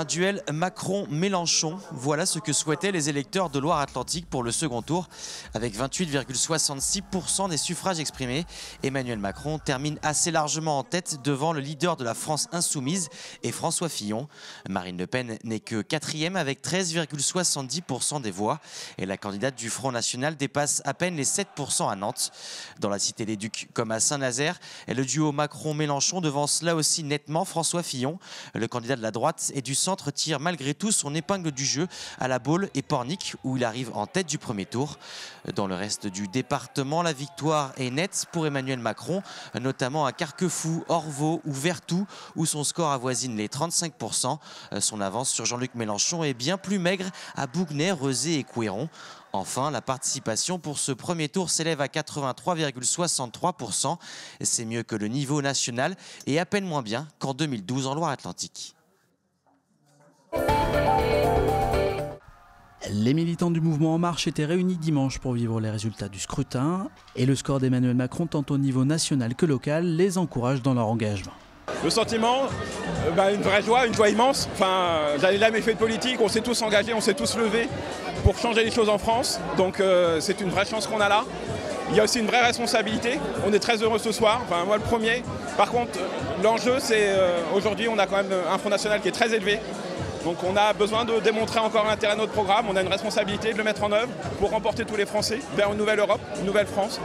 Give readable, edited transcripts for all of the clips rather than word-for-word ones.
Un duel Macron-Mélenchon, voilà ce que souhaitaient les électeurs de Loire-Atlantique pour le second tour. Avec 28,66% des suffrages exprimés, Emmanuel Macron termine assez largement en tête devant le leader de la France insoumise et François Fillon. Marine Le Pen n'est que quatrième avec 13,70% des voix et la candidate du Front National dépasse à peine les 7% à Nantes. Dans la Cité des Ducs comme à Saint-Nazaire, le duo Macron-Mélenchon devance là aussi nettement François Fillon. Le candidat de la droite et du centre tire malgré tout son épingle du jeu à La Baule et Pornic où il arrive en tête du premier tour. Dans le reste du département, la victoire est nette pour Emmanuel Macron, notamment à Carquefou, Orvaux ou Vertou où son score avoisine les 35%. Son avance sur Jean-Luc Mélenchon est bien plus maigre à Bougnay, Rezé et Couéron. Enfin, la participation pour ce premier tour s'élève à 83,63%. C'est mieux que le niveau national et à peine moins bien qu'en 2012 en Loire-Atlantique. Les militants du mouvement En Marche étaient réunis dimanche pour vivre les résultats du scrutin. Et le score d'Emmanuel Macron, tant au niveau national que local, les encourage dans leur engagement. Le sentiment, une vraie joie, une joie immense. J'avais jamais fait de politique, on s'est tous engagés, on s'est tous levés pour changer les choses en France. Donc c'est une vraie chance qu'on a là. Il y a aussi une vraie responsabilité. On est très heureux ce soir, moi le premier. Par contre, l'enjeu c'est aujourd'hui on a quand même un Front National qui est très élevé. Donc on a besoin de démontrer encore l'intérêt de notre programme. On a une responsabilité de le mettre en œuvre pour remporter tous les Français vers une nouvelle Europe, une nouvelle France.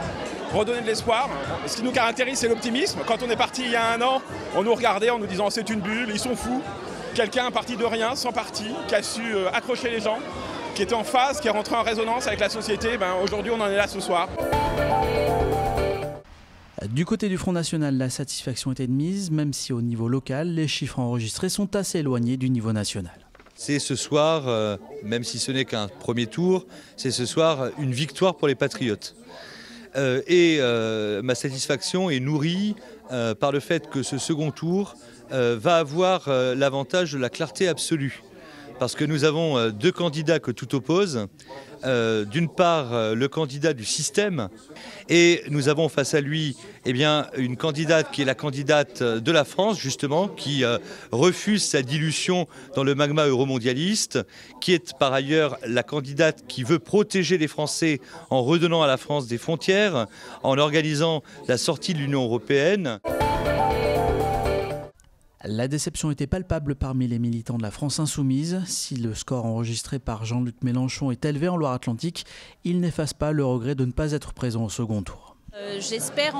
Redonner de l'espoir. Ce qui nous caractérise, c'est l'optimisme. Quand on est parti il y a un an, on nous regardait en nous disant c'est une bulle, ils sont fous. Quelqu'un parti de rien, sans parti, qui a su accrocher les gens, qui était en phase, qui est rentré en résonance avec la société. Aujourd'hui, on en est là ce soir. Du côté du Front National, la satisfaction était de mise, même si au niveau local, les chiffres enregistrés sont assez éloignés du niveau national. C'est ce soir, même si ce n'est qu'un premier tour, c'est ce soir une victoire pour les Patriotes. Ma satisfaction est nourrie par le fait que ce second tour va avoir l'avantage de la clarté absolue. Parce que nous avons deux candidats que tout oppose. D'une part, le candidat du système, et nous avons face à lui une candidate qui est la candidate de la France, justement, qui refuse sa dilution dans le magma euromondialiste, qui est par ailleurs la candidate qui veut protéger les Français en redonnant à la France des frontières, en organisant la sortie de l'Union européenne. La déception était palpable parmi les militants de la France insoumise. Si le score enregistré par Jean-Luc Mélenchon est élevé en Loire-Atlantique, il n'efface pas le regret de ne pas être présent au second tour. J'espère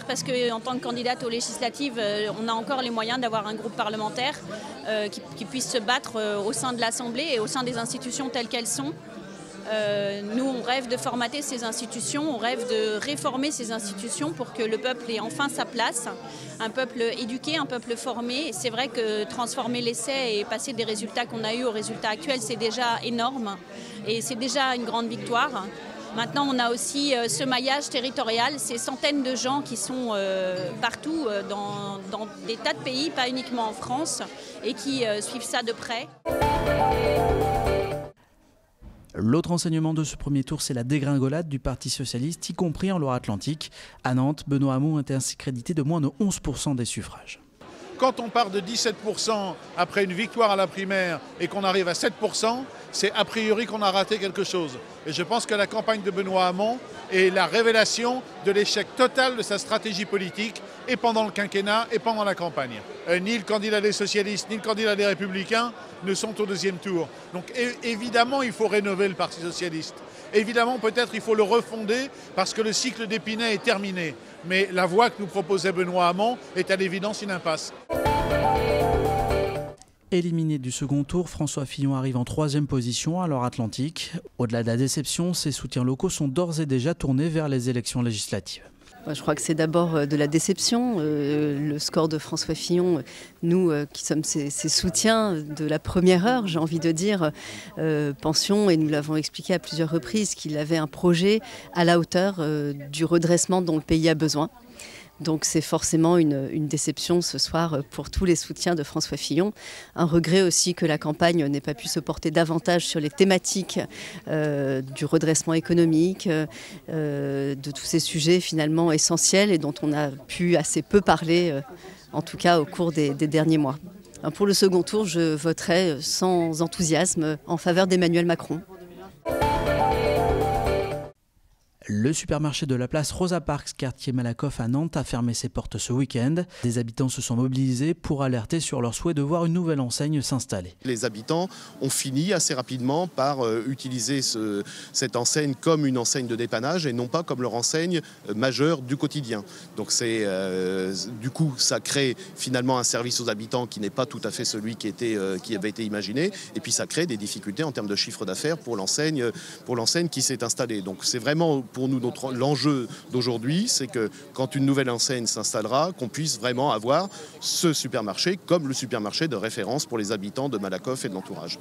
parce qu'en tant que candidate aux législatives, on a encore les moyens d'avoir un groupe parlementaire qui puisse se battre au sein de l'Assemblée et au sein des institutions telles qu'elles sont. Nous, on rêve de formater ces institutions, on rêve de réformer ces institutions pour que le peuple ait enfin sa place, un peuple éduqué, un peuple formé. Et c'est vrai que transformer l'essai et passer des résultats qu'on a eus aux résultats actuels, c'est déjà énorme et c'est déjà une grande victoire. Maintenant, on a aussi ce maillage territorial, ces centaines de gens qui sont partout dans des tas de pays, pas uniquement en France, et qui suivent ça de près. L'autre enseignement de ce premier tour, c'est la dégringolade du Parti socialiste, y compris en Loire-Atlantique. À Nantes, Benoît Hamon était ainsi crédité de moins de 11% des suffrages. Quand on part de 17% après une victoire à la primaire et qu'on arrive à 7%, c'est a priori qu'on a raté quelque chose. Et je pense que la campagne de Benoît Hamon est la révélation de l'échec total de sa stratégie politique et pendant le quinquennat et pendant la campagne. Ni le candidat des socialistes ni le candidat des Républicains ne sont au deuxième tour. Donc évidemment, il faut rénover le Parti socialiste. Évidemment, peut-être il faut le refonder parce que le cycle d'Épinay est terminé. Mais la voie que nous proposait Benoît Hamon est à l'évidence une impasse. Éliminé du second tour, François Fillon arrive en 3e position à Loire-Atlantique. Au-delà de la déception, ses soutiens locaux sont d'ores et déjà tournés vers les élections législatives. Je crois que c'est d'abord de la déception. Le score de François Fillon, nous qui sommes ses soutiens de la première heure, j'ai envie de dire, pensions, et nous l'avons expliqué à plusieurs reprises, qu'il avait un projet à la hauteur du redressement dont le pays a besoin. Donc c'est forcément une déception ce soir pour tous les soutiens de François Fillon. Un regret aussi que la campagne n'ait pas pu se porter davantage sur les thématiques du redressement économique, de tous ces sujets finalement essentiels et dont on a pu assez peu parler, en tout cas au cours des derniers mois. Pour le second tour, je voterai sans enthousiasme en faveur d'Emmanuel Macron. Le supermarché de la place Rosa Parks, quartier Malakoff à Nantes, a fermé ses portes ce week-end. Des habitants se sont mobilisés pour alerter sur leur souhait de voir une nouvelle enseigne s'installer. Les habitants ont fini assez rapidement par utiliser cette enseigne comme une enseigne de dépannage et non pas comme leur enseigne majeure du quotidien. Donc du coup, ça crée finalement un service aux habitants qui n'est pas tout à fait celui qui avait été imaginé. Et puis ça crée des difficultés en termes de chiffre d'affaires pour l'enseigne qui s'est installée. Donc c'est vraiment pour nous l'enjeu d'aujourd'hui, c'est que quand une nouvelle enseigne s'installera, qu'on puisse vraiment avoir ce supermarché comme le supermarché de référence pour les habitants de Malakoff et de l'entourage.